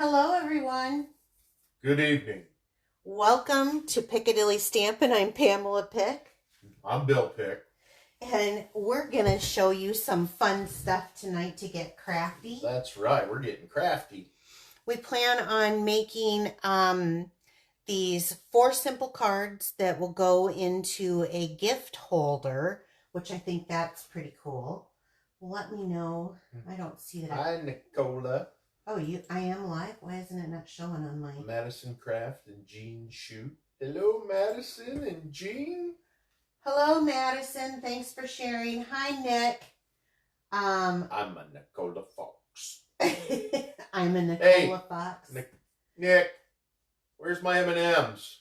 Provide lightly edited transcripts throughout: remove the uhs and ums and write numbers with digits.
Hello, everyone. Good evening. Welcome to Piccadilly Stampin. I'm Pamela Pick. I'm Bill Pick. And we're going to show you some fun stuff tonight to get crafty. That's right. We're getting crafty. We plan on making these 4 simple cards that will go into a gift holder, which I think that's pretty cool. Let me know. I don't see that. Hi, Nicola. Oh, I am live? Why isn't it not showing on my... Madison Craft and Jean Shoot. Hello, Madison and Jean. Hello, Madison. Thanks for sharing. Hi, Nick. I'm a Nicola Fox. I'm a Nicola Fox. Nick, where's my M&Ms?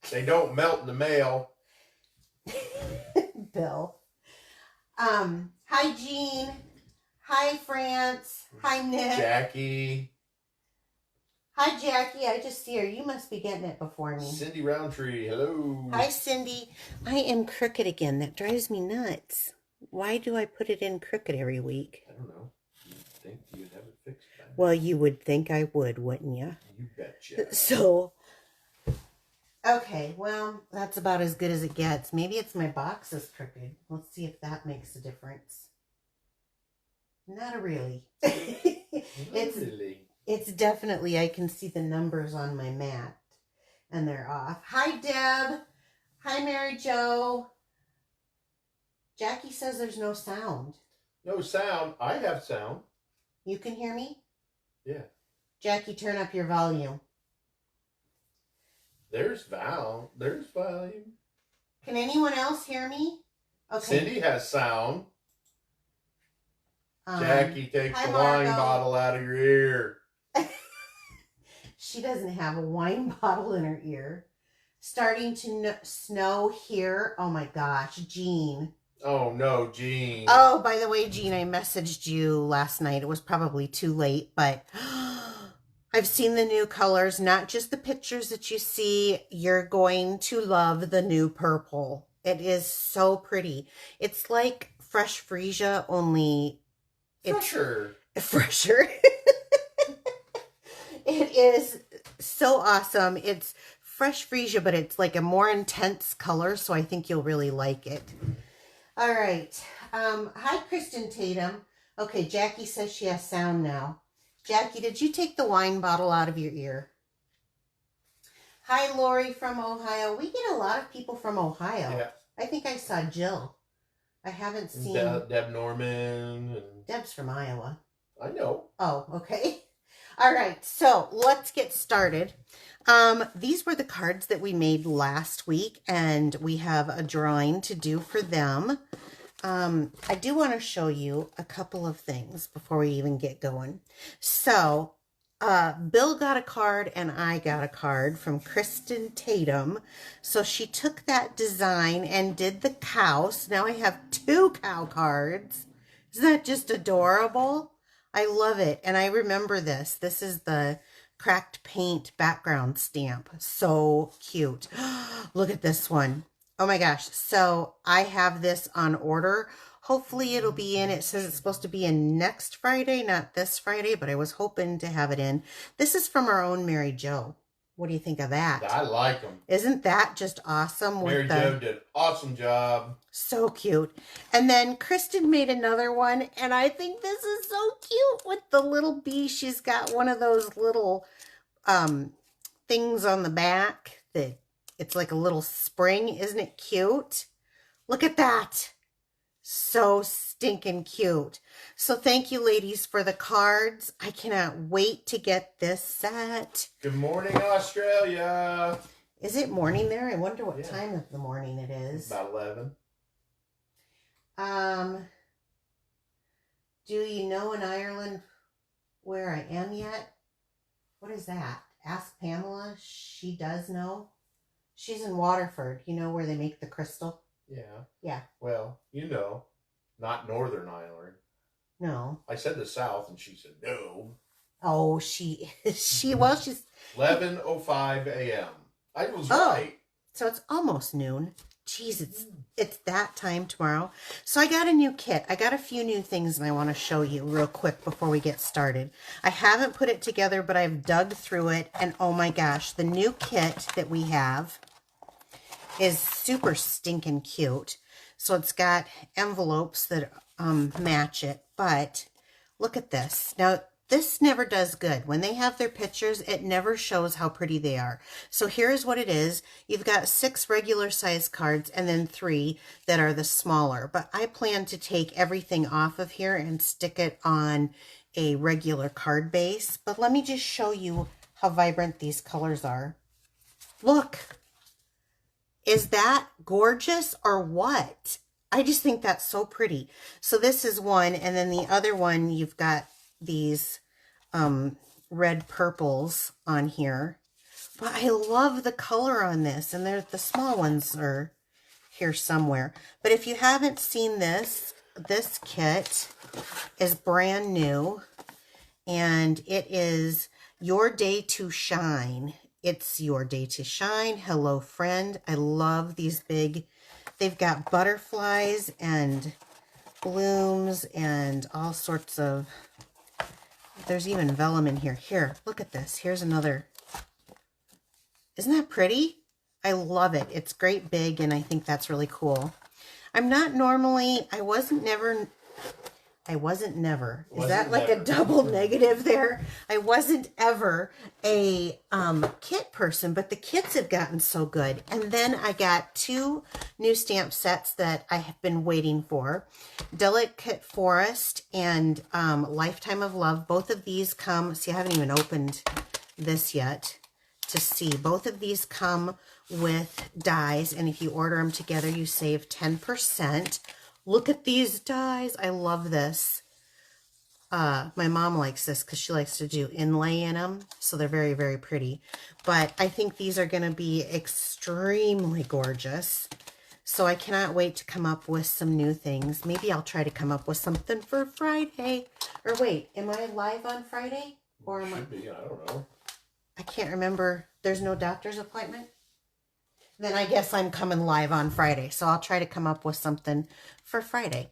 They don't melt in the mail. Bill. Hi, Jean. Hi, France. Hi, Nick. Jackie. Hi, Jackie. I just see her. You must be getting it before me. Cindy Roundtree. Hello. Hi, Cindy. I am crooked again. That drives me nuts. Why do I put it in crooked every week? I don't know. You'd think you'd have it fixed by now. Well, you would think I would, wouldn't you? You betcha. So, okay. Well, that's about as good as it gets. Maybe it's my box is crooked. Let's see if that makes a difference. Not really. It's definitely, I can see the numbers on my mat and they're off. Hi, Deb. Hi, Mary Jo. Jackie says there's no sound. No sound. I have sound. You can hear me? Yeah. Jackie, turn up your volume. There's volume. Can anyone else hear me? Okay. Cindy has sound. Jackie, take the wine bottle out of your ear. She doesn't have a wine bottle in her ear. Starting to snow here. Oh my gosh, Jean. Oh no, Jean. Oh, by the way, Jean, I messaged you last night. It was probably too late, but I've seen the new colors, not just the pictures that you see. You're going to love the new purple. It is so pretty. It's like fresh freesia, only Fresher. Fresher. It is so awesome. It's fresh freesia, but it's like a more intense color, so I think you'll really like it. All right. Hi, Kristen Tatum. Okay, Jackie says she has sound now. Jackie, did you take the wine bottle out of your ear? Hi, Lori from Ohio. We get a lot of people from Ohio. Yeah. I think I saw Jill. I haven't seen... Deb Norman. And... Deb's from Iowa. I know. Oh, okay. All right, so let's get started. These were the cards that we made last week, and we have a drawing to do for them. I do want to show you a couple of things before we even get going. So, Bill got a card and I got a card from Kristen Tatum. So she took that design and did the cow. So now I have 2 cow cards. Isn't that just adorable? I love it. And I remember this. This is the cracked paint background stamp. So cute. Look at this one. Oh my gosh. So I have this on order. Hopefully it'll be in. It says it's supposed to be in next Friday, not this Friday, but I was hoping to have it in. This is from our own Mary Jo. What do you think of that? I like them. Isn't that just awesome? Mary Jo did an awesome job. So cute. And then Kristen made another one, and I think this is so cute with the little bee. She's got one of those little things on the back that it's like a little spring. Isn't it cute? Look at that. So stinking cute. So thank you, ladies, for the cards. I cannot wait to get this set. Good morning, Australia. Is it morning there? I wonder what time of the morning it is. About 11. Do you know in Ireland where I am yet? What is that? Ask Pamela. She does know. She's in Waterford. You know where they make the crystal? Yeah. Yeah. Well, you know, not Northern Ireland. No. I said the South, and she said no. Oh, she's 11:05 a.m. I was right. So it's almost noon. Jeez, it's that time tomorrow. So I got a new kit. I got a few new things and I want to show you real quick before we get started. I haven't put it together, but I've dug through it, and oh my gosh, the new kit that we have is super stinking cute. So it's got envelopes that match it, but look at this. Now, this never does good. When they have their pictures, it never shows how pretty they are. So here's what it is. You've got 6 regular size cards and then 3 that are the smaller. But I plan to take everything off of here and stick it on a regular card base. But let me just show you how vibrant these colors are. Look. Is that gorgeous or what? I just think that's so pretty. So this is one, and then the other one, you've got these red purples on here. But I love the color on this, and the small ones are here somewhere. But if you haven't seen this kit is brand new, and it is Your Day to Shine. It's your day to shine. Hello, friend. I love these big, they've got butterflies and blooms and all sorts of, there's even vellum in here. Here, look at this. Here's another. Isn't that pretty? I love it. It's great big, and I think that's really cool. I'm not normally, I wasn't never. Is that like a double negative there? I wasn't ever a kit person, but the kits have gotten so good. And then I got 2 new stamp sets that I have been waiting for. Delicate Forest and Lifetime of Love. Both of these come, see, I haven't even opened this yet to see. Both of these come with dies, and if you order them together, you save 10%. Look at these dies. I love this. My mom likes this because she likes to do inlay in them. So they're very, very pretty. But I think these are going to be extremely gorgeous. So I cannot wait to come up with some new things. Maybe I'll try to come up with something for Friday. Or wait, am I live on Friday? Or am Should be, I don't know. I can't remember. There's no doctor's appointment? Then I guess I'm coming live on Friday. So I'll try to come up with something for Friday.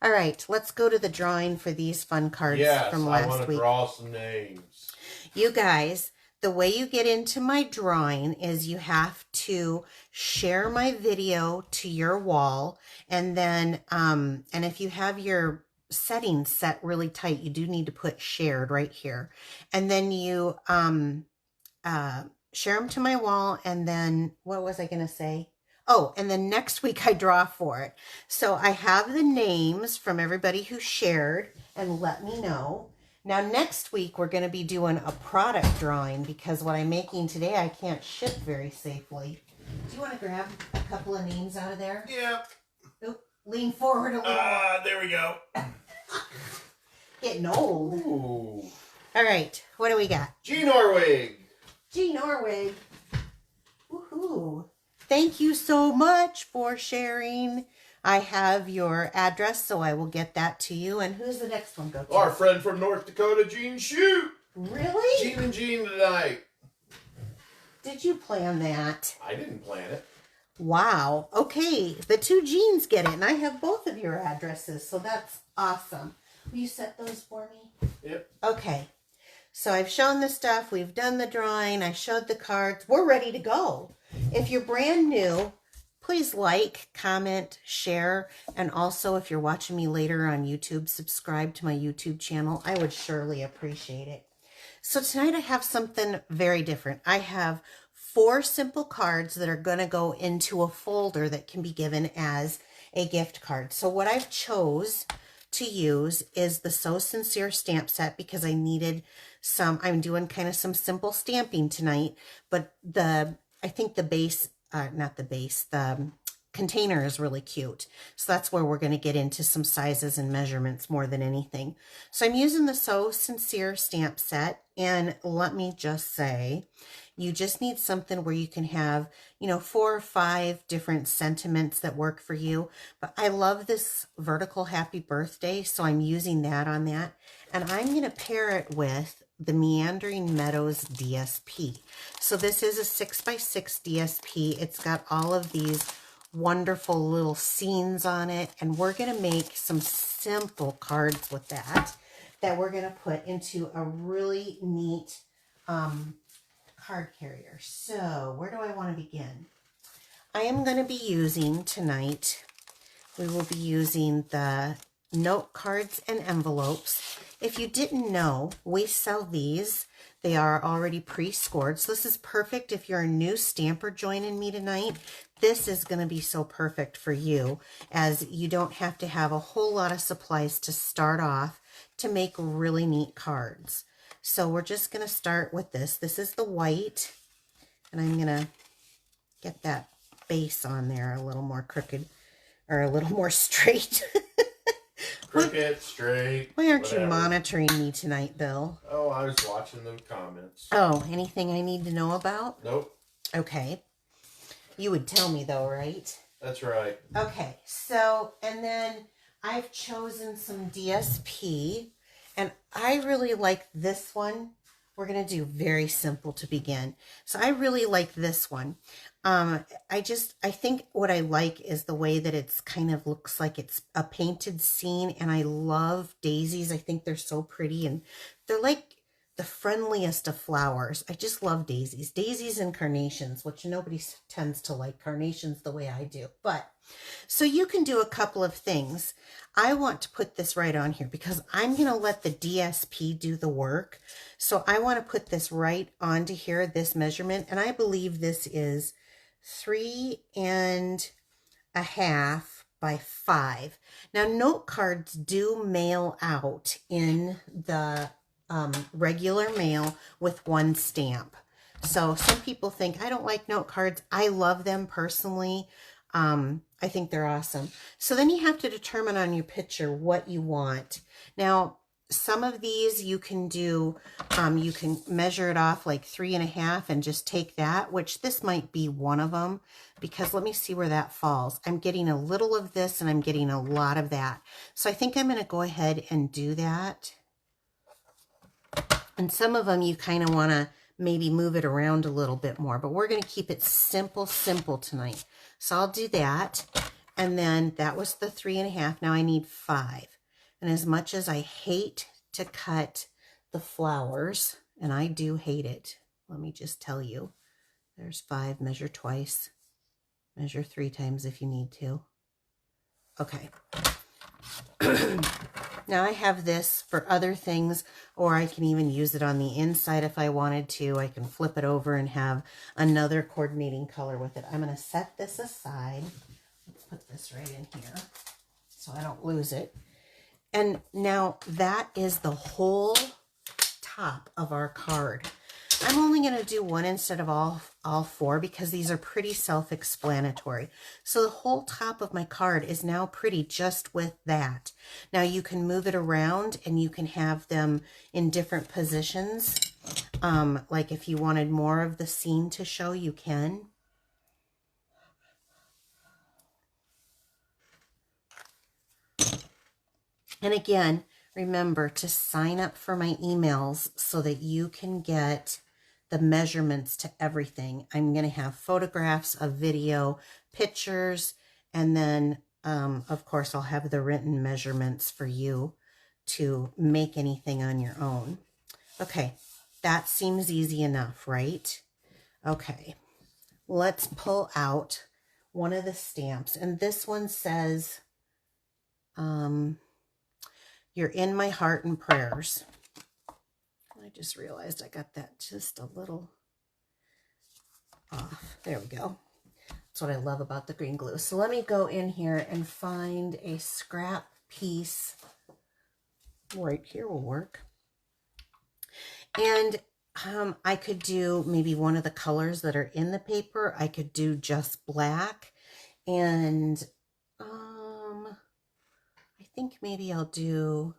All right, let's go to the drawing for these fun cards from last week. Yes, I want to draw some names. You guys, the way you get into my drawing is you have to share my video to your wall. And then, and if you have your settings set really tight, you do need to put shared right here. And then you, share them to my wall, and then, what was I going to say? Oh, and then next week I draw for it. So I have the names from everybody who shared and let me know. Now next week we're going to be doing a product drawing because what I'm making today I can't ship very safely. Do you want to grab a couple of names out of there? Yeah. Oop, lean forward a little more. There we go. Getting old. Ooh. All right, what do we got? G. Norwig. G. Norwig. Woohoo. Thank you so much for sharing. I have your address, so I will get that to you. And who's the next one go to? Our friend from North Dakota, Gene Shute. Really? Gene and Gene tonight. Did you plan that? I didn't plan it. Wow. Okay, the 2 Jeans get it, and I have both of your addresses, so that's awesome. Will you set those for me? Yep. Okay. So I've shown the stuff. We've done the drawing. I showed the cards. We're ready to go. If you're brand new, please like, comment, share, and also if you're watching me later on YouTube, subscribe to my YouTube channel. I would surely appreciate it. So tonight I have something very different. I have 4 simple cards that are going to go into a folder that can be given as a gift card. So what I've chose to use is the So Sincere stamp set because I needed some, I'm doing kind of some simple stamping tonight, but I think the base, not the base, the container is really cute. So that's where we're going to get into some sizes and measurements more than anything. So I'm using the So Sincere stamp set, and let me just say, you just need something where you can have, 4 or 5 different sentiments that work for you. But I love this vertical happy birthday, so I'm using that on that. And I'm going to pair it with the Meandering Meadows DSP. So this is a 6x6 DSP. It's got all of these wonderful little scenes on it. And we're going to make some simple cards with that we're going to put into a really neat card carrier. So where do I want to begin? I am going to be using tonight, we will be using the note cards and envelopes. If you didn't know, we sell these. They are already pre-scored. So this is perfect if you're a new stamper joining me tonight. This is going to be so perfect for you, as you don't have to have a whole lot of supplies to start off to make really neat cards. So we're just going to start with this. This is the white, and I'm going to get that base on there a little more crooked, or a little more straight. Crooked, straight. Why aren't whatever. you monitoring me tonight, Bill? Oh, I was watching the comments. Oh, anything I need to know about? Nope. Okay. You would tell me though, right? That's right. Okay, so, and then I've chosen some DSP, and I really like this one. We're going to do very simple to begin. So I really like this one. I think what I like is the way that it's kind of looks like it's a painted scene, and I love daisies. I think they're so pretty, and they're like the friendliest of flowers. I just love daisies. Daisies and carnations, which nobody tends to like carnations the way I do. But, so you can do a couple of things. I want to put this right on here because I'm going to let the DSP do the work. So I want to put this right onto here, this measurement. And I believe this is 3.5 by 5. Now, note cards do mail out in the regular mail with one stamp. So some people think, I don't like note cards. I love them personally. I think they're awesome. So then you have to determine on your picture what you want. Now, some of these you can do, you can measure it off like 3.5 and just take that, which this might be one of them, because let me see where that falls. I'm getting a little of this and I'm getting a lot of that. So I think I'm going to go ahead and do that. And some of them you kind of want to maybe move it around a little bit more, but we're going to keep it simple tonight. So I'll do that. And then that was the 3.5. Now I need 5. And as much as I hate to cut the flowers, and I do hate it, let me just tell you, there's 5, measure twice, measure 3 times if you need to. Okay. Now I have this for other things, or I can even use it on the inside if I wanted to. I can flip it over and have another coordinating color with it. I'm going to set this aside. Let's put this right in here so I don't lose it. And now that is the whole top of our card. I'm only going to do one instead of all 4 because these are pretty self-explanatory. So the whole top of my card is now pretty just with that. Now you can move it around and you can have them in different positions. Like if you wanted more of the scene to show, you can. And again, remember to sign up for my emails so that you can get the measurements to everything. I'm going to have photographs, a video, pictures, and then, of course, I'll have the written measurements for you to make anything on your own. Okay, that seems easy enough, right? Okay, let's pull out one of the stamps. And this one says, you're in my heart and prayers. I just realized I got that just a little off. There we go. That's what I love about the green glue. So let me go in here and find a scrap piece. Right here will work. And I could do maybe one of the colors that are in the paper. I could do just black. And I think maybe I'll do...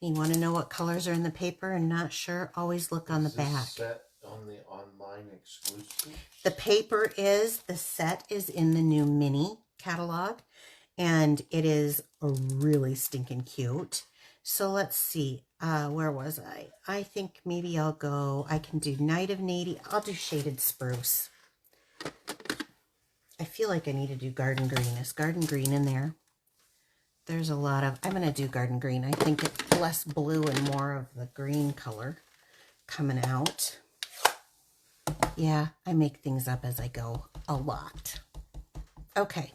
You want to know what colors are in the paper and not sure? Always look on the back. Set on the online exclusive? The paper is, the set is in the new mini catalog, and it is really stinking cute. So let's see, where was I? I think maybe I'll go, I can do Night of Nady. I'll do Shaded Spruce. I feel like I need to do garden green. Is garden green in there? There's a lot of, I'm going to do garden green. I think it's less blue and more of the green color coming out. Yeah, I make things up as I go a lot. Okay.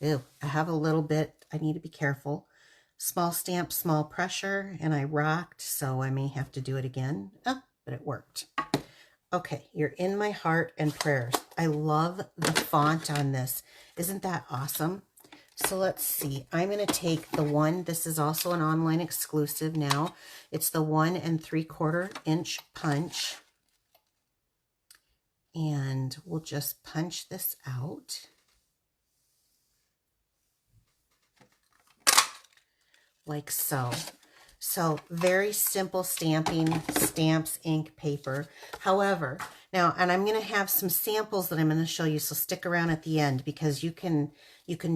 Ooh, I have a little bit. I need to be careful. Small stamp, small pressure, and I rocked, so I may have to do it again. Oh, but it worked. Okay, you're in my heart and prayers. I love the font on this. Isn't that awesome? So let's see. I'm going to take the one. This is also an online exclusive now. It's the 1 3/4 inch punch. And we'll just punch this out. Like so. So very simple stamping, stamps, ink, paper. However, now, and I'm going to have some samples that I'm going to show you, so stick around at the end because you can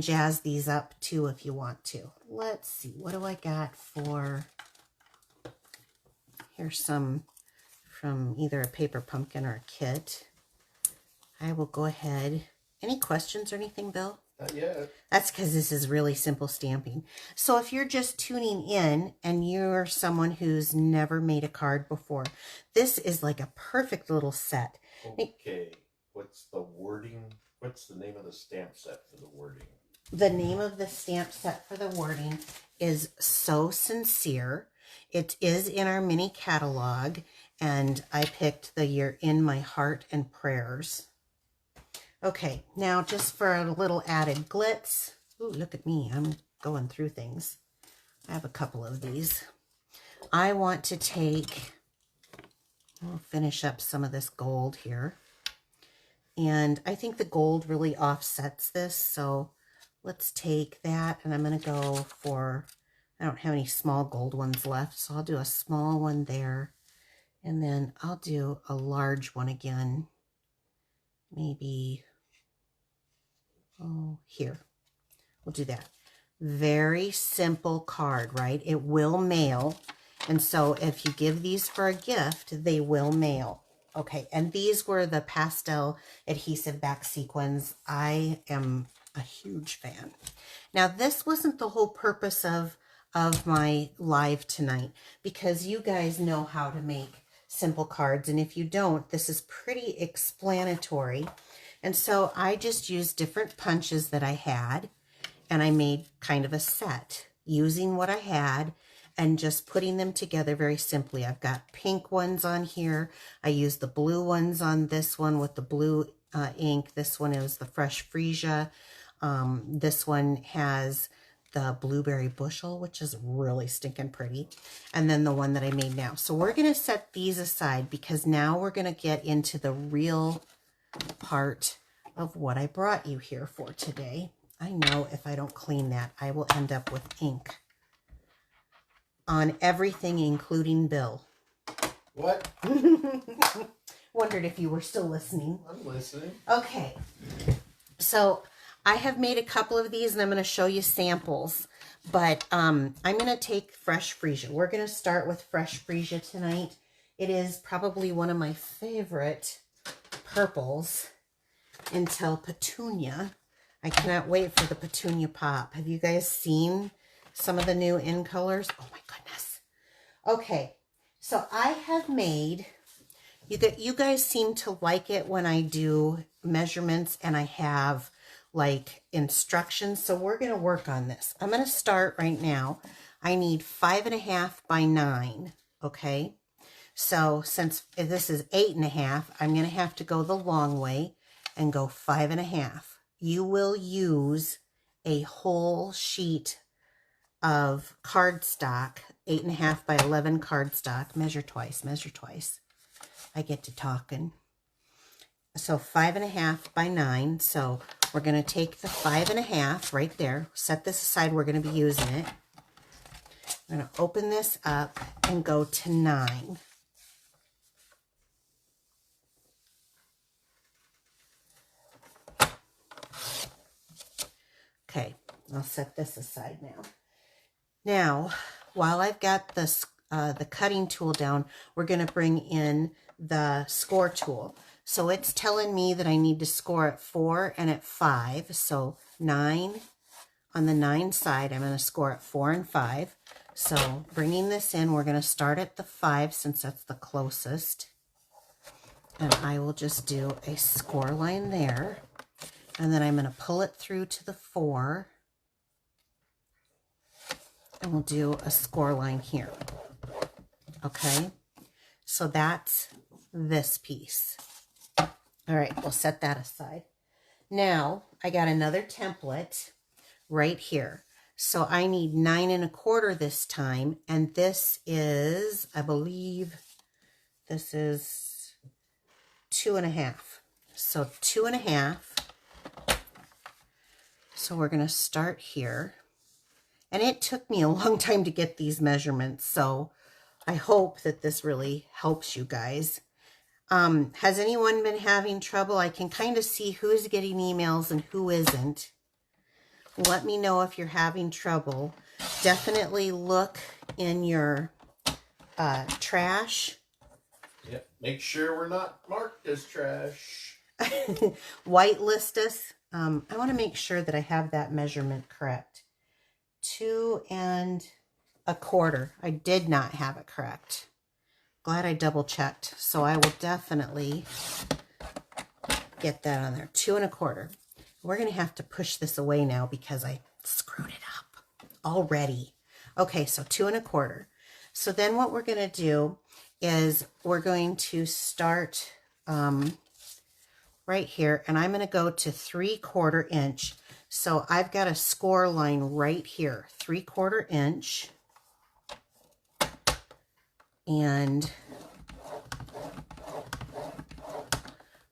jazz these up too if you want to. Let's see, what do I got for, here's some from either a paper pumpkin or a kit. I will go ahead. Any questions or anything, Bill? Not yet. That's because this is really simple stamping. So if you're just tuning in and you're someone who's never made a card before, this is like a perfect little set. Okay, what's the wording? What's the name of the stamp set for the wording? The name of the stamp set for the wording is So Sincere. It is in our mini catalog, and I picked the You're in My Heart and Prayers. Okay, now just for a little added glitz. Ooh, look at me. I'm going through things. I have a couple of these. I want to take, I'll finish up some of this gold here. And I think the gold really offsets this, so let's take that, and I'm going to go for, I don't have any small gold ones left, so I'll do a small one there. And then I'll do a large one again. Maybe, oh, here. We'll do that. Very simple card, right? It will mail. And so if you give these for a gift, they will mail. Okay, and these were the pastel adhesive back sequins. I am a huge fan. Now, this wasn't the whole purpose of my live tonight, because you guys know how to make simple cards. And if you don't, this is pretty explanatory. And so I just used different punches that I had, and I made kind of a set using what I had and just putting them together very simply. I've got pink ones on here. I used the blue ones on this one with the blue ink. This one is the Fresh Freesia. This one has the blueberry bushel, which is really stinking pretty. And then the one that I made now. So we're going to set these aside because now we're going to get into the real part of what I brought you here for today. I know if I don't clean that, I will end up with ink on everything, including Bill. What? Wondered if you were still listening. I'm listening. Okay. So I have made a couple of these, and I'm going to show you samples. But I'm going to take Fresh Freesia. We're going to start with Fresh Freesia tonight. It is probably one of my favorite purples until Petunia. I cannot wait for the Petunia Pop. Have you guys seen some of the new in colors? Oh my goodness. Okay, so I have made, you guys seem to like it when I do measurements and I have like instructions. So we're going to work on this. I'm going to start right now. I need 5.5 by 9. Okay. So since this is 8.5, I'm going to have to go the long way and go 5.5. You will use a whole sheet of cardstock, 8.5 by 11 cardstock. Measure twice, measure twice. I get to talking. So 5.5 by 9. So we're going to take the 5.5 right there. Set this aside. We're going to be using it. I'm going to open this up and go to 9. Okay, I'll set this aside now. Now, while I've got this, the cutting tool down, we're going to bring in the score tool. So it's telling me that I need to score at 4 and at 5. So 9 on the 9 side, I'm going to score at 4 and 5. So bringing this in, we're going to start at the 5 since that's the closest. And I will just do a score line there. And then I'm going to pull it through to the 4. And we'll do a score line here. Okay, so that's this piece. All right, we'll set that aside. Now, I got another template right here. So I need 9 1/4 this time, and this is, I believe, this is 2 1/2. So 2 1/2. So we're going to start here. And it took me a long time to get these measurements, so I hope that this really helps you guys. Has anyone been having trouble? I can kind of see who's getting emails and who isn't. Let me know if you're having trouble. Definitely look in your trash. Yep. Make sure we're not marked as trash. Whitelist us. I want to make sure that I have that measurement correct. 2 1/4. I did not have it correct. Glad I double checked. So I will definitely get that on there. 2 1/4. We're going to have to push this away now because I screwed it up already. Okay, so 2 1/4. So then what we're going to do is we're going to start right here, and I'm going to go to 3/4 inch. So I've got a score line right here, 3/4 inch. And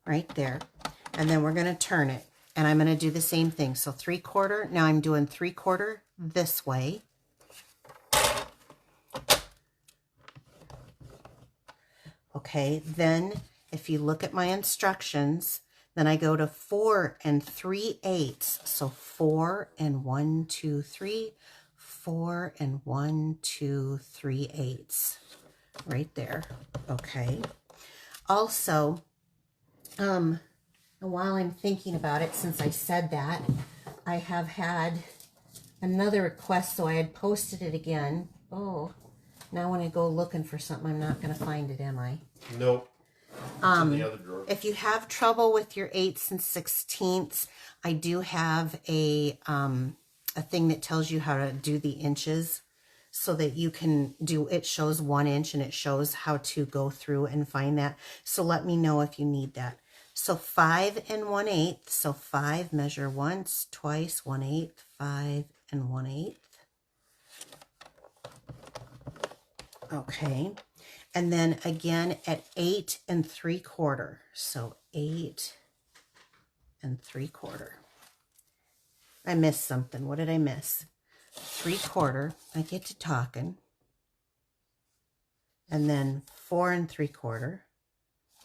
right there. And then we're going to turn it. And I'm going to do the same thing. So 3/4. Now I'm doing 3/4 this way. Okay. Then if you look at my instructions, then I go to 4 3/8. So 4 1 2 3. 4 1 2 3/8. Right there. Okay. Also, while I'm thinking about it, since I said that, I have had another request, so I had posted it again. Oh, now when I go looking for something, I'm not going to find it, am I? Nope. It's in the other drawer. If you have trouble with your 8ths and 16ths, I do have a thing that tells you how to do the inches so that you can do, it shows 1 inch and it shows how to go through and find that. So let me know if you need that. So 5 1/8. So 5, measure once, twice, 1/8, 5 1/8. Okay. And then again at 8 3/4. So 8 3/4. I missed something. What did I miss? 3/4. I get to talking. And then 4 3/4.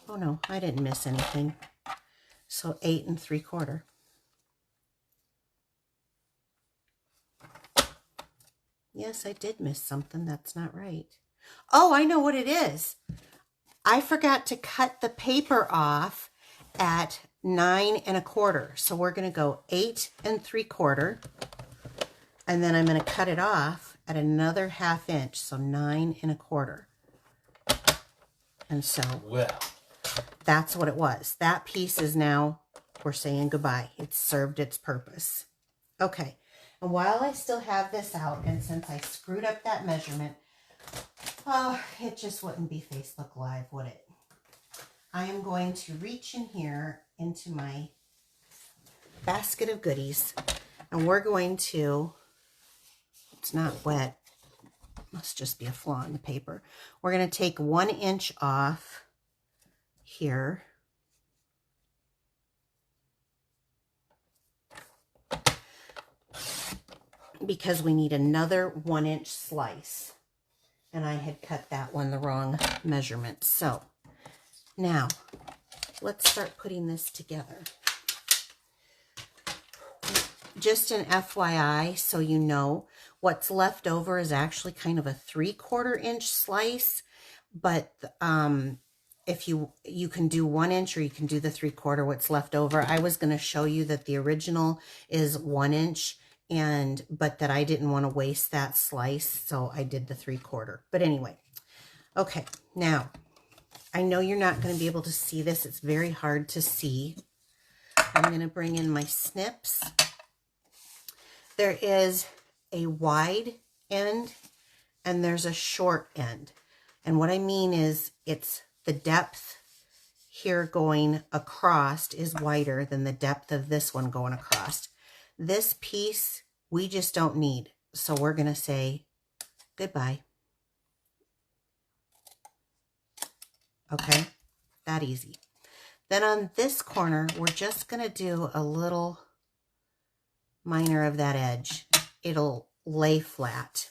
Oh no, I didn't miss anything. So 8 3/4. Yes, I did miss something. That's not right. Oh, I know what it is. I forgot to cut the paper off at 9 1/4. So we're going to go 8 3/4. And then I'm going to cut it off at another 1/2 inch. So 9 1/4. And so, well, that's what it was. That piece is now, we're saying goodbye. It's served its purpose. Okay. And while I still have this out, and since I screwed up that measurement, oh, it just wouldn't be Facebook Live, would it? I am going to reach in here into my basket of goodies, and we're going to, it's not wet, must just be a flaw in the paper. We're going to take 1 inch off here. Because we need another 1 inch slice. And I had cut that one the wrong measurement. So now let's start putting this together. Just an FYI, so you know, what's left over is actually kind of a 3/4 inch slice, but if you can do 1 inch or you can do the 3/4 what's left over. I was going to show you that the original is 1 inch, but that I didn't want to waste that slice, so I did the 3/4. But anyway, okay, now I know you're not going to be able to see this. It's very hard to see. I'm going to bring in my snips. There is a wide end and there's a short end. And what I mean is it's the depth here going across is wider than the depth of this one going across. This piece we just don't need. So we're going to say goodbye. Okay, that easy. Then on this corner, we're just going to do a little minor of that edge. It'll lay flat.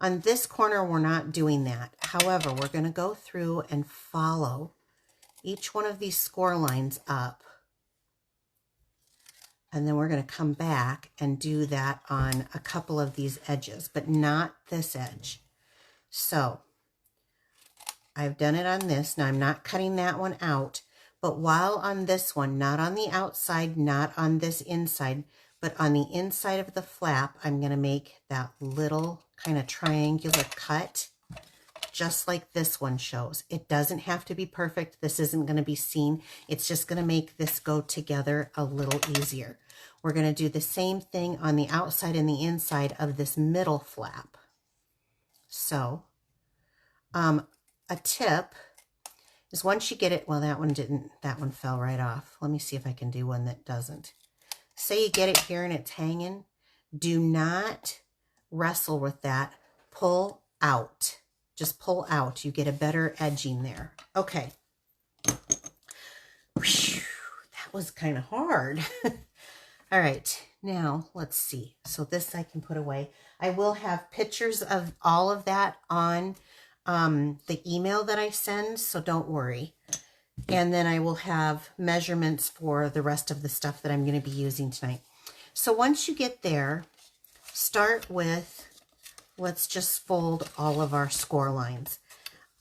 On this corner, we're not doing that. However, we're going to go through and follow each one of these score lines up. And then we're going to come back and do that on a couple of these edges, but not this edge. So I've done it on this. Now I'm not cutting that one out, but while on this one, not on the outside, not on this inside, but on the inside of the flap, I'm going to make that little kind of triangular cut, just like this one shows. It doesn't have to be perfect. This isn't going to be seen. It's just going to make this go together a little easier. We're going to do the same thing on the outside and the inside of this middle flap. So, a tip is once you get it, well, that one fell right off. Let me see if I can do one that doesn't. Say you get it here and it's hanging. Do not wrestle with that. Pull out. Just pull out. You get a better edging there. Okay. Whew, that was kind of hard. All right. Now, let's see. So this I can put away. I will have pictures of all of that on the email that I send, so don't worry. And then I will have measurements for the rest of the stuff that I'm going to be using tonight. So once you get there, start with, let's just fold all of our score lines.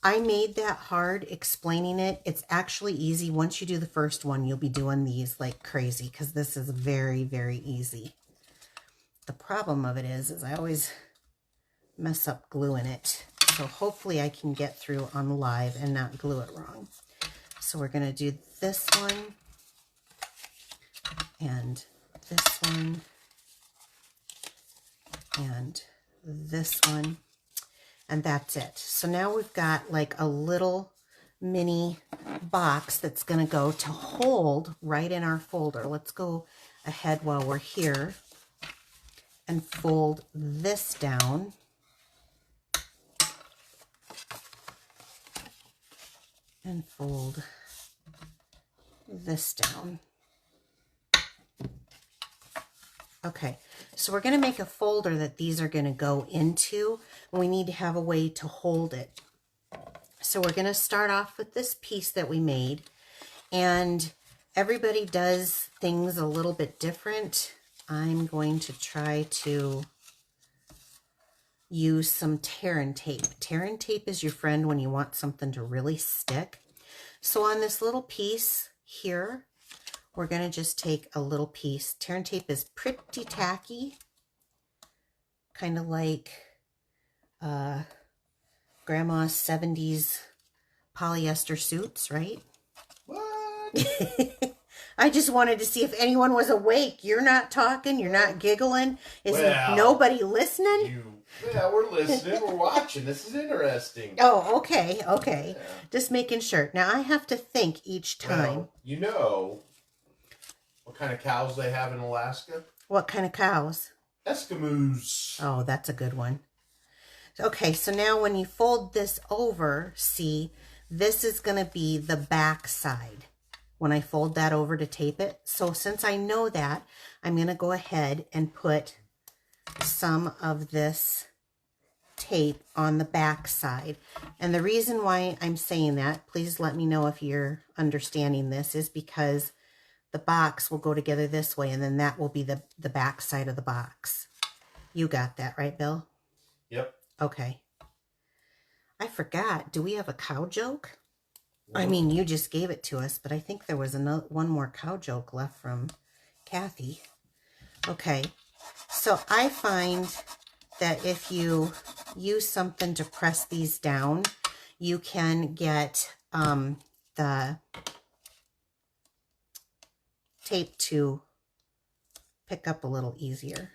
I made that hard explaining it. It's actually easy. Once you do the first one, you'll be doing these like crazy because this is very, very easy. The problem of it is I always mess up gluing it. So hopefully I can get through on live and not glue it wrong. So we're going to do this one and this one and this one, and that's it. So now we've got like a little mini box that's going to go to hold right in our folder. Let's go ahead while we're here and fold this down. And fold this down. Okay, so we're going to make a folder that these are going to go into, and we need to have a way to hold it. So we're going to start off with this piece that we made, and everybody does things a little bit different. I'm going to try to use some tear and tape. Tear and tape is your friend when you want something to really stick. So on this little piece here, we're going to just take a little piece. Tear and tape is pretty tacky, kind of like grandma's 70s polyester suits, right? What? I just wanted to see if anyone was awake. You're not talking. You're not giggling. Is nobody listening? Yeah, we're listening. We're watching. This is interesting. Oh, okay. Okay. Yeah. Just making sure. Now, I have to think each time. Well, you know what kind of cows they have in Alaska? What kind of cows? Eskimos. Oh, that's a good one. Okay, so now when you fold this over, see, this is going to be the back side when I fold that over to tape it. So since I know that, I'm going to go ahead and put some of this tape on the back side. And the reason why I'm saying that, please let me know if you're understanding this, is because the box will go together this way, and then that will be the back side of the box. You got that, right, Bill? Yep. Okay. I forgot. Do we have a cow joke? I mean, you just gave it to us, but I think there was one more cow joke left from Kathy. Okay, so I find that if you use something to press these down, you can get the tape to pick up a little easier,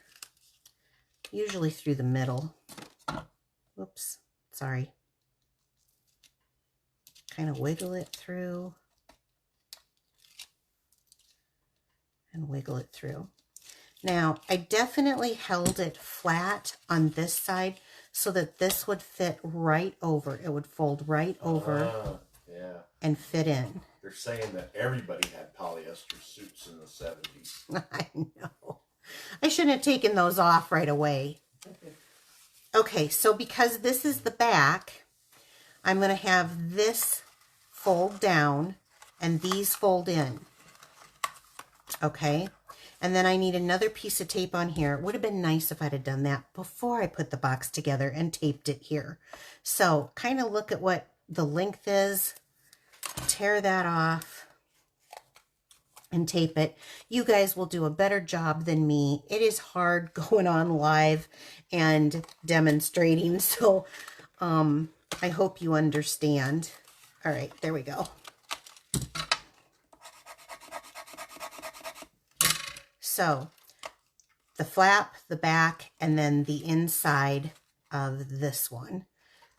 usually through the middle. Whoops, sorry. Kind of wiggle it through and wiggle it through. Now, I definitely held it flat on this side so that this would fit right over. It would fold right over and fit in. They're saying that everybody had polyester suits in the 70s. I know. I shouldn't have taken those off right away. Okay, so because this is the back, I'm going to have this fold down and these fold in. Okay, and then I need another piece of tape on here. It would have been nice if I'd have done that before I put the box together and taped it here. So kind of look at what the length is, tear that off and tape it. You guys will do a better job than me. It is hard going on live and demonstrating, so I hope you understand. All right, there we go. So the flap, the back, and then the inside of this one.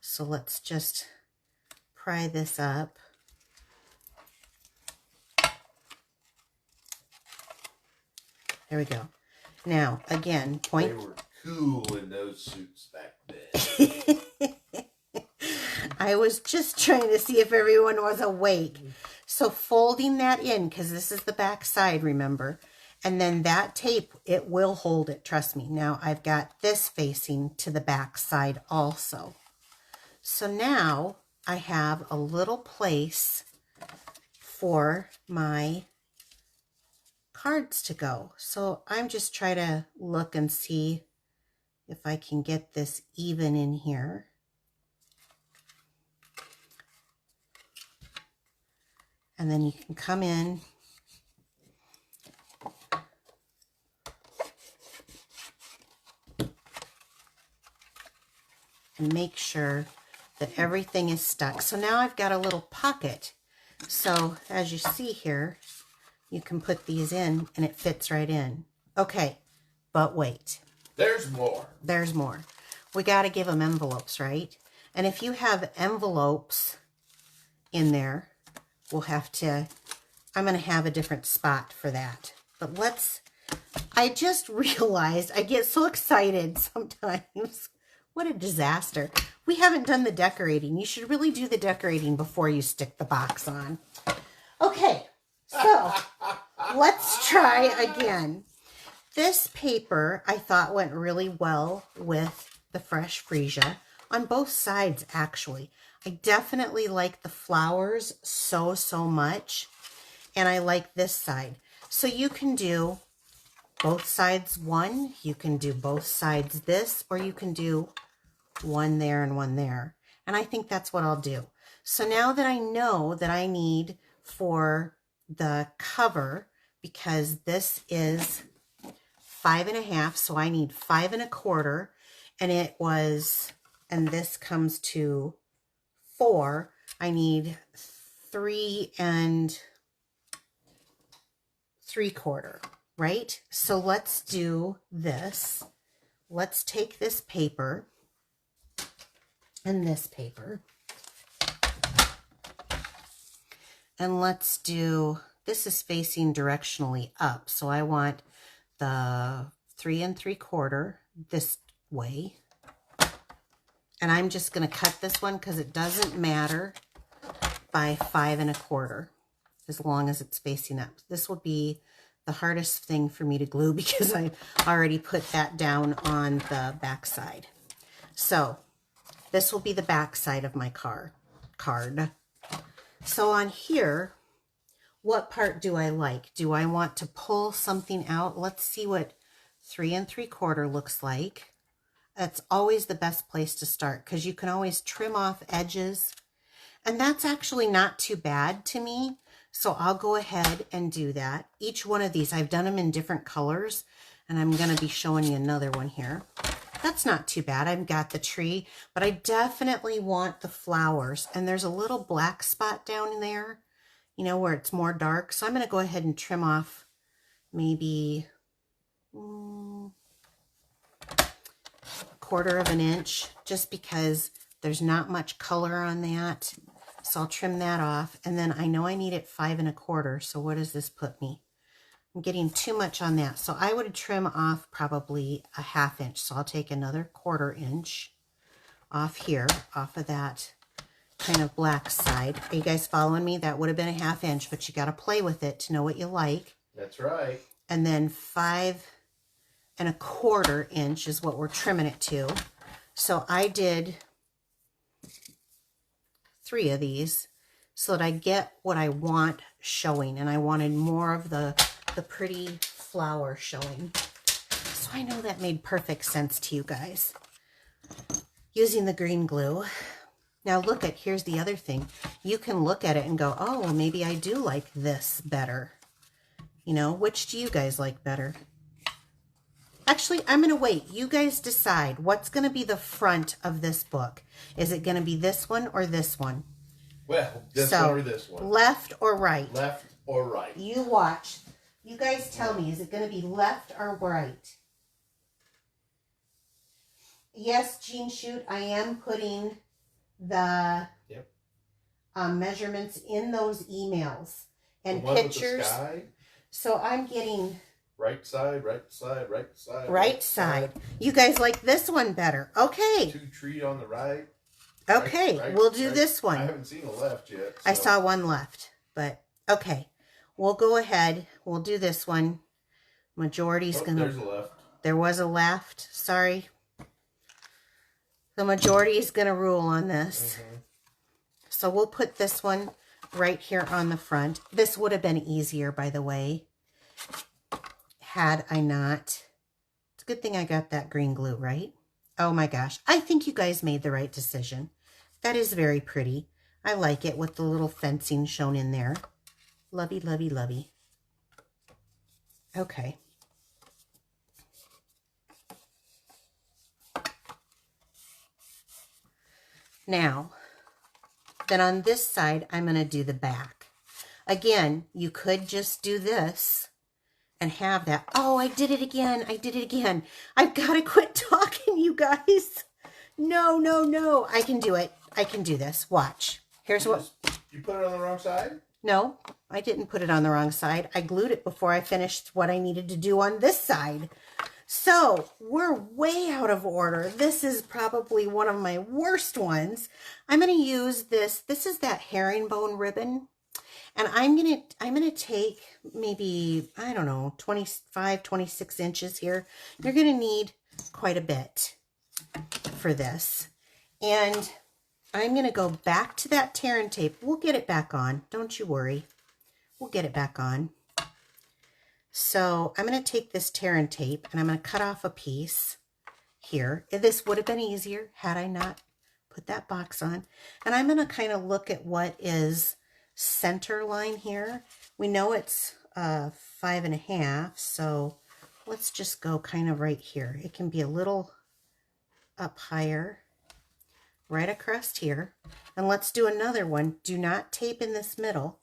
So let's just pry this up. There we go. Now, again, point. They were cool in those suits back then. I was just trying to see if everyone was awake. So folding that in, because this is the back side, remember? And then that tape, it will hold it, trust me. Now I've got this facing to the back side also. So now I have a little place for my cards to go. So I'm just trying to look and see if I can get this even in here. And then you can come in and make sure that everything is stuck. So now I've got a little pocket. So as you see here, you can put these in and it fits right in. Okay, but wait. There's more. There's more. We got to give them envelopes, right? And if you have envelopes in there, we'll have to, I'm going to have a different spot for that. But let's, I just realized I get so excited sometimes. What a disaster. We haven't done the decorating. You should really do the decorating before you stick the box on. Okay, so let's try again. This paper I thought went really well with the fresh freesia on both sides, actually. I definitely like the flowers so much, and I like this side. So you can do both sides one, you can do both sides this, or you can do one there and one there. And I think that's what I'll do. So now that I know that I need for the cover, because this is 5.5, so I need 5 1/4, and it was, and this comes to 4, I need 3 3/4, right? So let's do this. Let's take this paper and this paper, and let's do, this is facing directionally up, so I want the 3 3/4 this way. And I'm just going to cut this one because it doesn't matter by 5 1/4 as long as it's facing up. This will be the hardest thing for me to glue because I already put that down on the back side. So this will be the back side of my card. So on here, what part do I like? Do I want to pull something out? Let's see what 3 3/4 looks like. That's always the best place to start because you can always trim off edges And that's actually not too bad to me. So I'll go ahead and do that. Each one of these, I've done them in different colors, and I'm going to be showing you another one here. That's not too bad. I've got the tree, but I definitely want the flowers. And there's a little black spot down there, you know, where it's more dark. So I'm going to go ahead and trim off maybe a quarter of an inch, just because there's not much color on that. So I'll trim that off. And then I know I need it 5 1/4. So what does this put me? I'm getting too much on that. So I would trim off probably a 1/2 inch. So I'll take another 1/4 inch off here, off of that kind of black side. Are you guys following me? That would have been a 1/2 inch, but you got to play with it to know what you like. That's right. And then 5 1/4 inch is what we're trimming it to. So I did 3 of these so that I get what I want showing, and I wanted more of the pretty flower showing. So I know that made perfect sense to you guys. Using the green glue. Now look at, here's the other thing. You can look at it and go, oh, well, maybe I do like this better. You know, which do you guys like better? Actually, I'm going to wait. You guys decide what's going to be the front of this book. Is it going to be this one or this one? Well, this one or this one. Left or right? Left or right? You watch. You guys tell me, is it going to be left or right? Yes, Jean Shoot, I am putting the measurements in those emails and the one pictures. With the sky? So I'm getting right side, right side, right side. Right side. You guys like this one better. Okay. 2 tree on the right. Okay, right, we'll do this one. I haven't seen the left yet. So. I saw one left, but okay. We'll go ahead. We'll do this one. Majority's going to... There's a left. There was a left. Sorry. The majority is going to rule on this. So we'll put this one right here on the front. This would have been easier, by the way, had I not. It's a good thing I got that green glue, right? Oh my gosh. I think you guys made the right decision. That is very pretty. I like it with the little fencing shown in there. Lovey, lovey, lovey. Okay. Now, then on this side, I'm going to do the back. Again, you could just do this and have that. Oh, I did it again. I did it again. I've got to quit talking, you guys. No, no, no. I can do it. I can do this. Watch. Here's what. You put it on the wrong side? No, I didn't put it on the wrong side. I glued it before I finished what I needed to do on this side. So we're way out of order. This is probably one of my worst ones. I'm going to use this. This is that herringbone ribbon. And I'm going to take maybe, I don't know, 25, 26 inches here. You're going to need quite a bit for this. And I'm going to go back to that tear and tape. We'll get it back on. Don't you worry. We'll get it back on. So I'm going to take this tear and tape and I'm going to cut off a piece here. This would have been easier had I not put that box on. And I'm going to kind of look at what is center line here. We know it's 5 1/2, so let's just go kind of right here. It can be a little up higher, right across here. And let's do another one. Do not tape in this middle.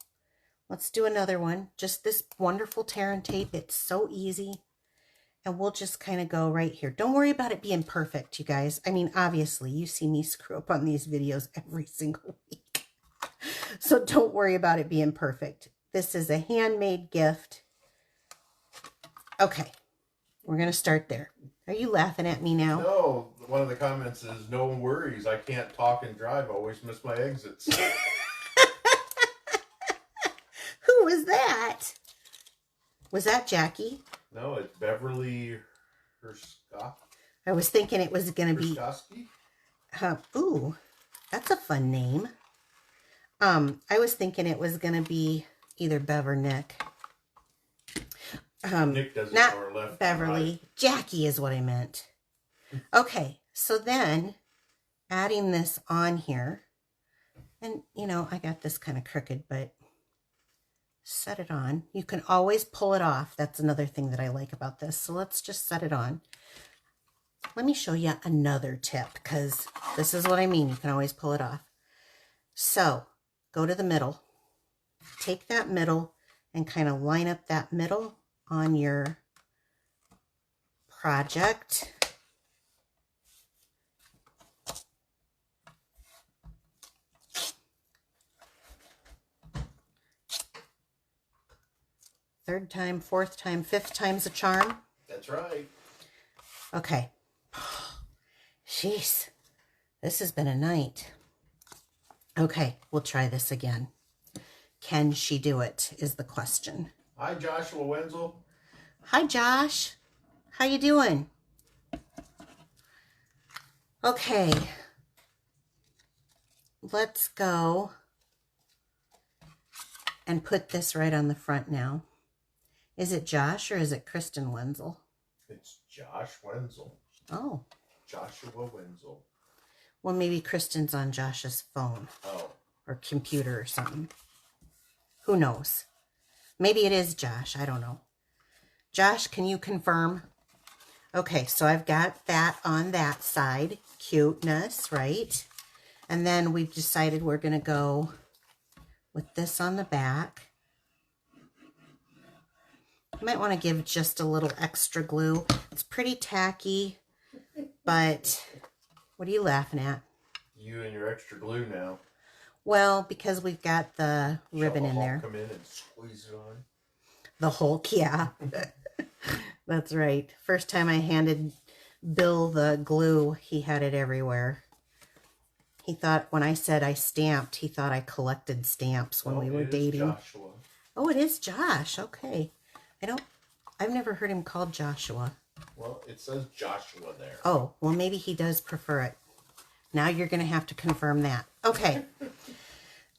Let's do another one. Just this wonderful tear and tape. It's so easy. And we'll just kind of go right here. Don't worry about it being perfect, you guys. I mean, obviously, you see me screw up on these videos every single week. So don't worry about it being perfect. This is a handmade gift. Okay. We're going to start there. Are you laughing at me now? No. One of the comments is, no worries. I can't talk and drive. I always miss my exits. Who was that? Was that Jackie? No, it's Beverly Herskowski. I was thinking it was going to be... ooh, that's a fun name. I was thinking it was going to be either Bev or Nick. Nick doesn't not know left Beverly. right. Jackie is what I meant. Okay, so then adding this on here, And, you know, I got this kind of crooked, but set it on. You can always pull it off. That's another thing that I like about this. So let's just set it on. Let me show you another tip, because this is what I mean. You can always pull it off. So go to the middle. Take that middle and kind of line up that middle on your project. Third time, fourth time, fifth time's a charm. That's right. Okay. Jeez, this has been a night. Okay, we'll try this again. Can she do it is the question. Hi, Joshua Wenzel. Hi, Josh. How you doing? Okay. Let's go and put this right on the front now. Is it Josh or is it Kristen Wenzel? It's Josh Wenzel. Oh. Joshua Wenzel. Well, maybe Kristen's on Josh's phone. Oh. Or computer or something. Who knows? Maybe it is Josh. I don't know. Josh, can you confirm? Okay, so I've got that on that side. Cuteness, right? And then we've decided we're going to go with this on the back. You might want to give just a little extra glue. It's pretty tacky, but what are you laughing at? You and your extra glue now. Well, because we've got the ribbon in there. Come in and squeeze it on. The Hulk, yeah. That's right. First time I handed Bill the glue, he had it everywhere. He thought when I said I stamped, he thought I collected stamps when we were dating. Joshua. Oh, it is Josh. Okay. I've never heard him called Joshua. Well, it says Joshua there. Oh, well, maybe he does prefer it. Now you're going to have to confirm that. Okay.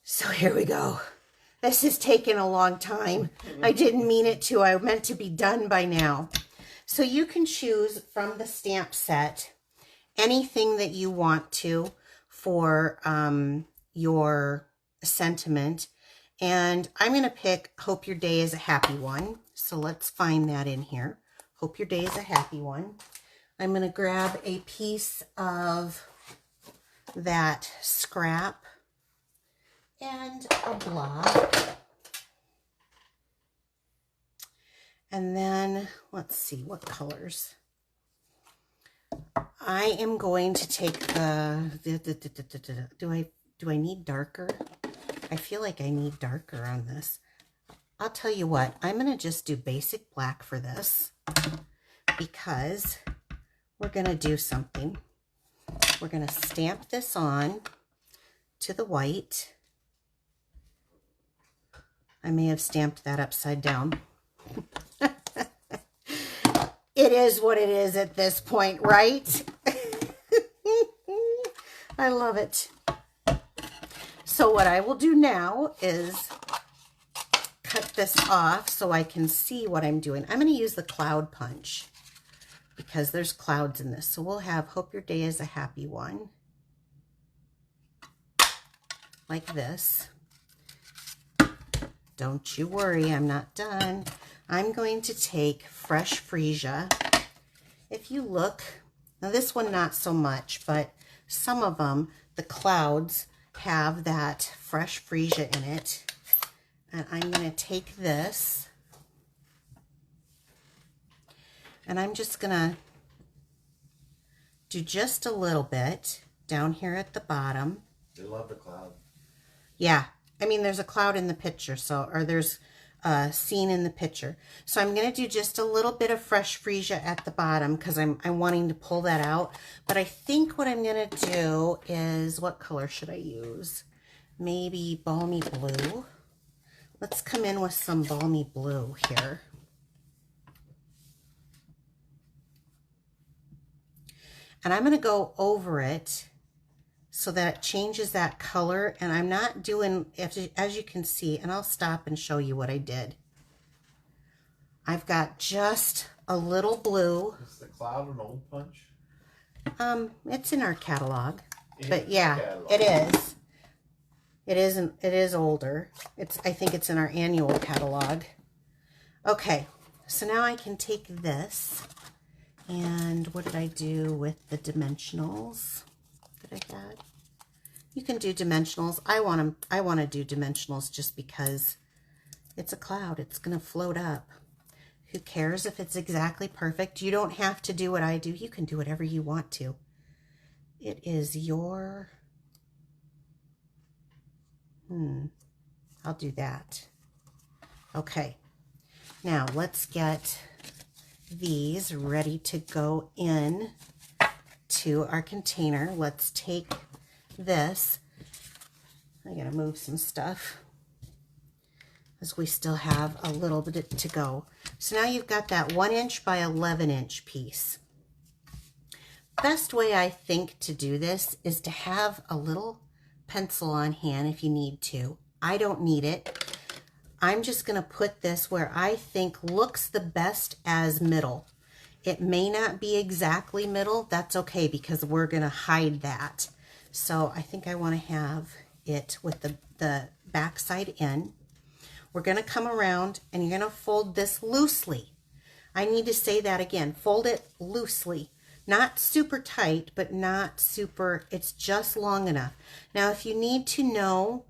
So here we go. This has taken a long time. I didn't mean it to. I meant to be done by now. So you can choose from the stamp set anything that you want to for your sentiment. And I'm going to pick Hope Your Day is a Happy One. So let's find that in here. Hope your day is a happy one. I'm going to grab a piece of that scrap and a block. And then let's see what colors. I am going to take the do I need darker? I feel like I need darker on this. I'll tell you what, I'm going to just do basic black for this because we're going to do something. We're going to stamp this on to the white. I may have stamped that upside down. It is what it is at this point, right? I love it. So what I will do now is cut this off so I can see what I'm doing. I'm going to use the cloud punch because there's clouds in this. So we'll have Hope Your Day is a Happy One. Like this. Don't you worry, I'm not done. I'm going to take fresh freesia. If you look, now this one not so much, but some of them, the clouds, have that fresh freesia in it. And I'm going to take this and I'm just going to do just a little bit down here at the bottom. They love the cloud. Yeah, I mean there's a cloud in the picture, so or there's a scene in the picture. So I'm going to do just a little bit of fresh freesia at the bottom because I'm wanting to pull that out. But I think what I'm going to do is, what color should I use? Maybe balmy blue. Let's come in with some balmy blue here. And I'm going to go over it so that it changes that color. And I'm not doing, as you can see, and I'll stop and show you what I did. I've got just a little blue. Is the cloud an old punch? It's in our catalog. In but yeah, catalog. it is. It is older. I think it's in our annual catalog. Okay, so now I can take this, and what did I do with the dimensionals that I had? You can do dimensionals. I want to do dimensionals just because it's a cloud. It's going to float up. Who cares if it's exactly perfect? You don't have to do what I do. You can do whatever you want to. It is your... I'll do that. Okay. Now let's get these ready to go in to our container. Let's take this. I gotta move some stuff as we still have a little bit to go. So now you've got that 1 inch by 11 inch piece. Best way I think to do this is to have a little pencil on hand if you need to. I don't need it. I'm just going to put this where I think looks the best as middle. It may not be exactly middle. That's okay because we're going to hide that. So I think I want to have it with the back side in. We're going to come around and you're going to fold this loosely. I need to say that again. Fold it loosely. Not super tight, but not super, it's just long enough. Now, if you need to know,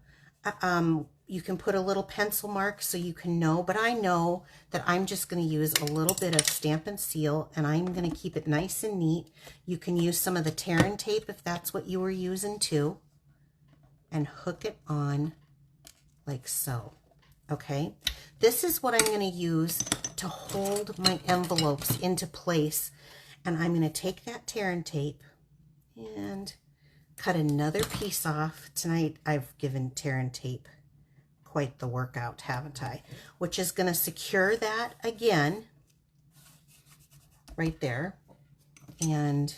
you can put a little pencil mark so you can know, but I know that I'm just going to use a little bit of Stampin' Seal, and I'm going to keep it nice and neat. You can use some of the tear and tape if that's what you were using too, and hook it on like so. Okay, this is what I'm going to use to hold my envelopes into place. And I'm going to take that tear and tape and cut another piece off. Tonight I've given tear and tape quite the workout, haven't I? Which is going to secure that again right there. And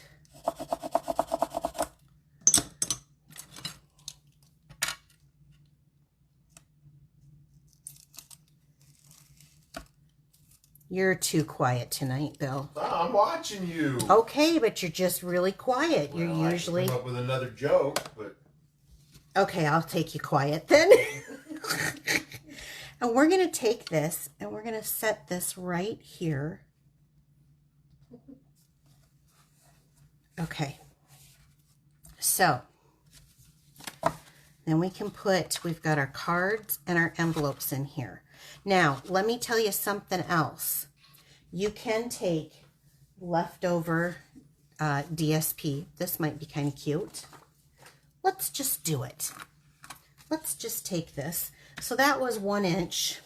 you're too quiet tonight, Bill. I'm watching you. Okay, but you're just really quiet. Well, You're usually... I come up with another joke, but... Okay, I'll take you quiet then. And we're going to take this and we're going to set this right here. Okay. So, then we can we've got our cards and our envelopes in here. Now, let me tell you something else. You can take leftover DSP. This might be kind of cute. Let's just do it. Let's just take this. So that was 1 inch.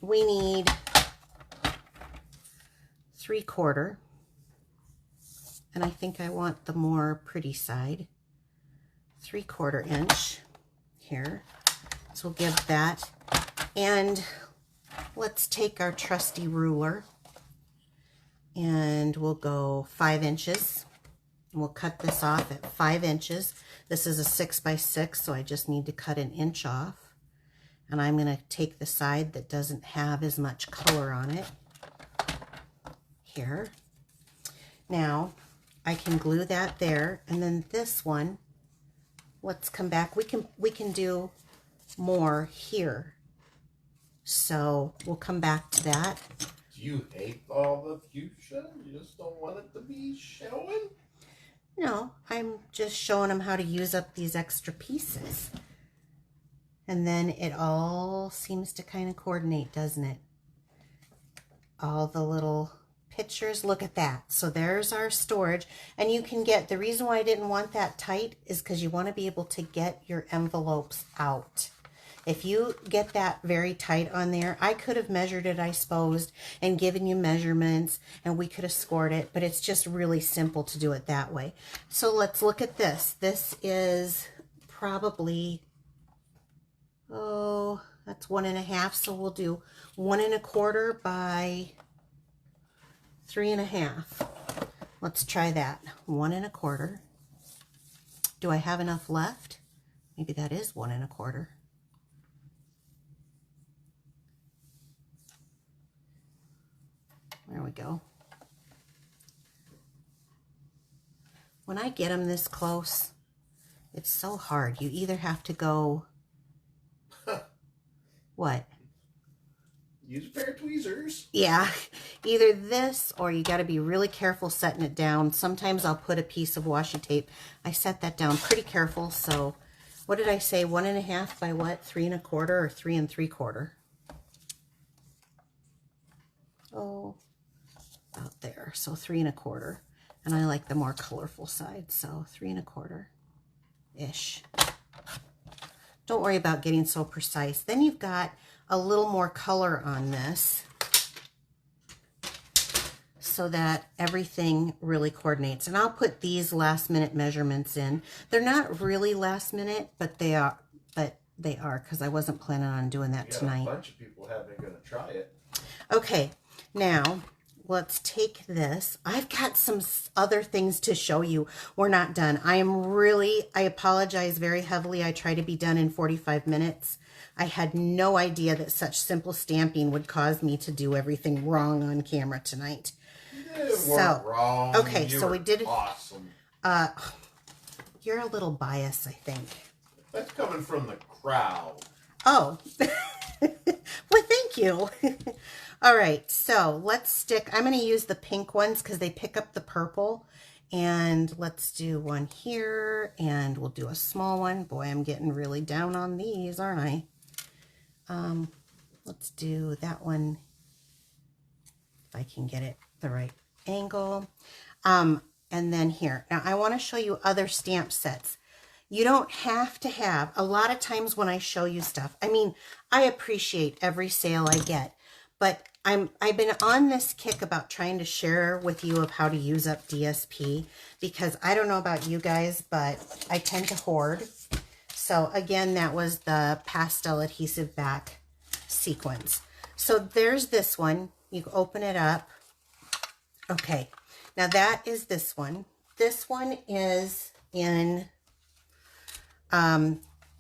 We need 3/4. And I think I want the more pretty side. 3/4 inch here. So we'll give that. And let's take our trusty ruler and we'll go 5 inches. And we'll cut this off at 5 inches. This is a 6 by 6, so I just need to cut an inch off. And I'm going to take the side that doesn't have as much color on it here. Now, I can glue that there, and then this one, let's come back. We can do more here. So we'll come back to that. Do you hate all the fuchsia? You just don't want it to be showing? No, I'm just showing them how to use up these extra pieces. And then it all seems to kind of coordinate, doesn't it? All the little pictures, look at that. So there's our storage. And you can get, the reason why I didn't want that tight is because you want to be able to get your envelopes out. If you get that very tight on there, I could have measured it, I suppose, and given you measurements, and we could have scored it, but it's just really simple to do it that way. So let's look at this. This is probably, oh, that's 1 1/2, so we'll do 1 1/4 by 3 1/2. Let's try that. 1 1/4. Do I have enough left? Maybe that is 1 1/4. There we go. When I get them this close, It's so hard. You either have to go, what? Use a pair of tweezers. Yeah, either this or you got to be really careful setting it down. Sometimes I'll put a piece of washi tape. I set that down pretty careful. So what did I say? 1.5 by what? 3 1/4 or 3 3/4? Oh, about there. So 3 1/4. And I like the more colorful side. So 3 1/4-ish. Don't worry about getting so precise. Then you've got a little more color on this so that everything really coordinates. And I'll put these last minute measurements in. They're not really last minute, but they are because I wasn't planning on doing that tonight. A bunch of people have been going to try it. Okay, now let's take this. I've got some other things to show you. We're not done. I apologize very heavily. I try to be done in 45 minutes. I had no idea that such simple stamping would cause me to do everything wrong on camera tonight. Wrong. Okay, so we did awesome. You're a little biased, I think. That's coming from the crowd. Oh, well, thank you. All right, so let's stick. I'm going to use the pink ones because they pick up the purple. And let's do one here, and we'll do a small one. Boy, I'm getting really down on these, aren't I? Let's do that one, if I can get it the right angle. And then here. Now, I want to show you other stamp sets. You don't have to have, a lot of times when I show you stuff, I mean, I appreciate every sale I get, but I've been on this kick about trying to share with you of how to use up DSP, because I don't know about you guys, but I tend to hoard. So again, that was the pastel adhesive back sequence. So there's this one. You open it up. Okay, now that is this one. This one is in,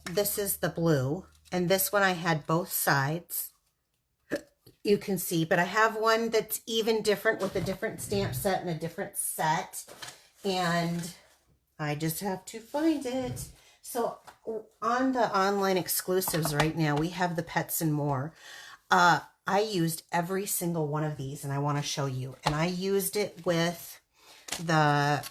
this is the blue, and this one I had both sides. You can see, but I have one that's even different with a different stamp set and a different set, and I just have to find it. So on the online exclusives right now, we have the Pets and More. I used every single one of these, and I want to show you. And I used it with the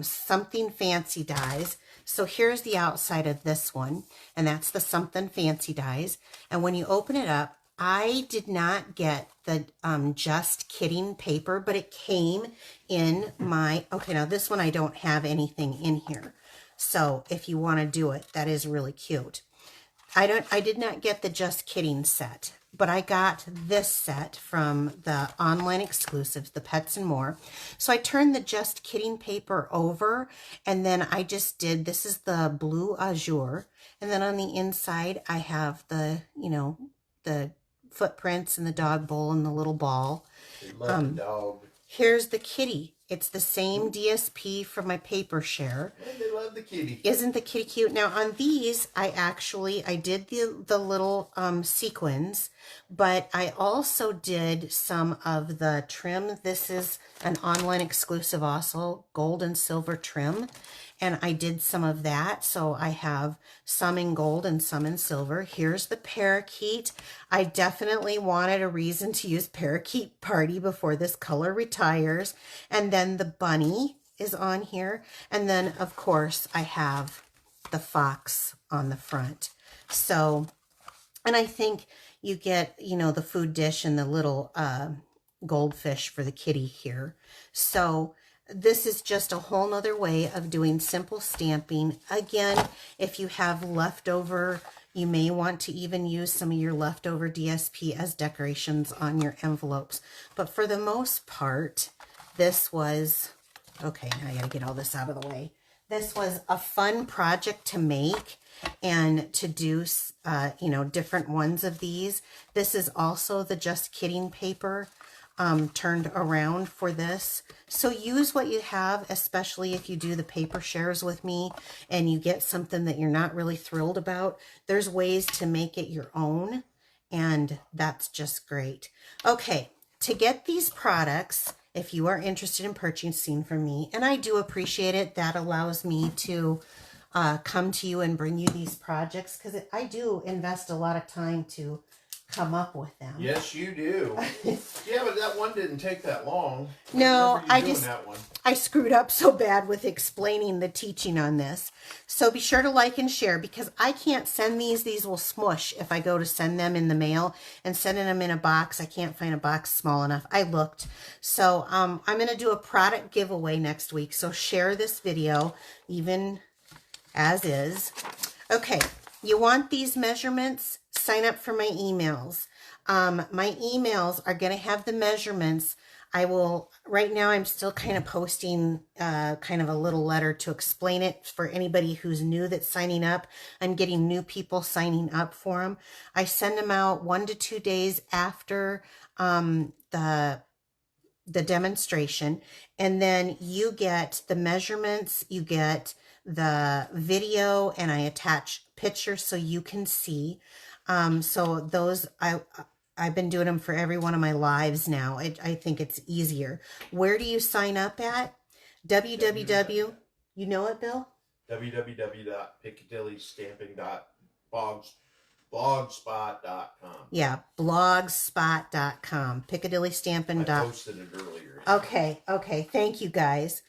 Something Fancy dies. So here's the outside of this one, and that's the Something Fancy dies. And when you open it up, I did not get the Just Kidding paper, but it came in my, okay, now this one I don't have anything in here. So if you want to do it, that is really cute. I did not get the Just Kidding set, but I got this set from the online exclusives, the Pets and More. So I turned the Just Kidding paper over, and then I just did, this is the blue azure, and then on the inside I have the, you know, the footprints and the dog bowl and the little ball. They love the dog. Here's the kitty. It's the same DSP from my paper share. And they love the kitty. Isn't the kitty cute? Now on these, I did the little sequins, but I also did some of the trim. This is an online exclusive also, gold and silver trim. And I did some of that. So I have some in gold and some in silver. Here's the parakeet. I definitely wanted a reason to use Parakeet Party before this color retires. And then the bunny is on here. And then, of course, I have the fox on the front. So, and I think you get, you know, the food dish and the little goldfish for the kitty here. So this is just a whole nother way of doing simple stamping. Again, if you have leftover, you may want to even use some of your leftover DSP as decorations on your envelopes. But for the most part, this was, okay, now I gotta get all this out of the way. This was a fun project to make and to do, you know, different ones of these. This is also the Just Kidding paper turned around for this. So use what you have, especially if you do the paper shares with me and you get something that you're not really thrilled about. There's ways to make it your own, and that's just great. Okay, to get these products, if you are interested in purchasing from me, and I do appreciate it, that allows me to come to you and bring you these projects, because I do invest a lot of time to come up with them. Yes, you do. Yeah, but that one didn't take that long. No, that one. I screwed up so bad with explaining the teaching on this. So be sure to like and share, because I can't send these. These will smush if I go to send them in the mail, and sending them in a box, I can't find a box small enough. I looked. So I'm going to do a product giveaway next week. So share this video even as is. Okay, you want these measurements? Sign up for my emails. My emails are going to have the measurements. I will, right now I'm still kind of posting kind of a little letter to explain it for anybody who's new that's signing up. I'm getting new people signing up for them. I send them out 1 to 2 days after the demonstration, and then you get the measurements, you get the video, and I attach pictures so you can see. So those, I've been doing them for every one of my lives now. I think it's easier. Where do you sign up at? www. You know it, Bill? www.piccadillystamping.blogspot.com. Yeah, blogspot.com. Piccadilly Stampin. I posted it earlier. Okay. Thank you, guys.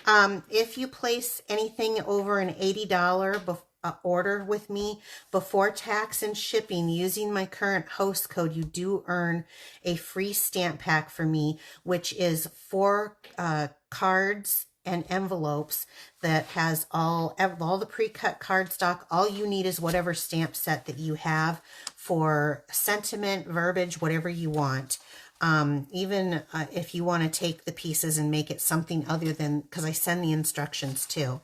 If you place anything over an $80 order with me before tax and shipping using my current host code, you do earn a free stamp pack for me, which is 4 cards and envelopes that has all the pre-cut cardstock. All you need is whatever stamp set that you have for sentiment, verbiage, whatever you want. Even if you want to take the pieces and make it something other than, because I send the instructions too.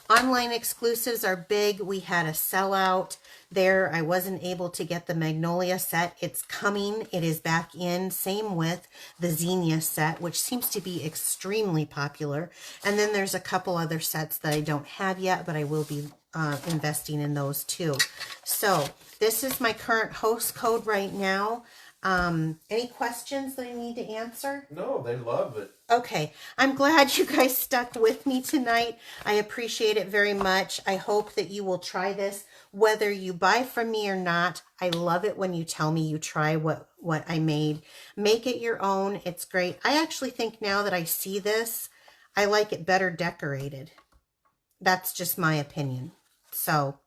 Online exclusives are big. We had a sellout there. I wasn't able to get the Magnolia set. It's coming. It is back in. Same with the Xenia set, which seems to be extremely popular. And then there's a couple other sets that I don't have yet, but I will be investing in those too. So this is my current host code right now. Any questions that I need to answer? No, they love it. Okay, I'm glad you guys stuck with me tonight. I appreciate it very much. I hope that you will try this, whether you buy from me or not. I love it when you tell me you try what I made. Make it your own. It's great. I actually think now that I see this, I like it better decorated. That's just my opinion. So,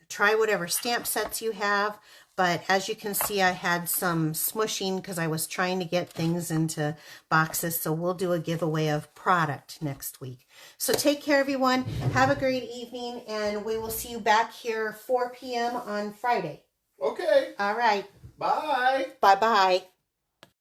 try whatever stamp sets you have. But as you can see, I had some smushing because I was trying to get things into boxes. So we'll do a giveaway of product next week. So take care, everyone. Have a great evening, and we will see you back here 4 p.m. on Friday. Okay. All right. Bye. Bye-bye.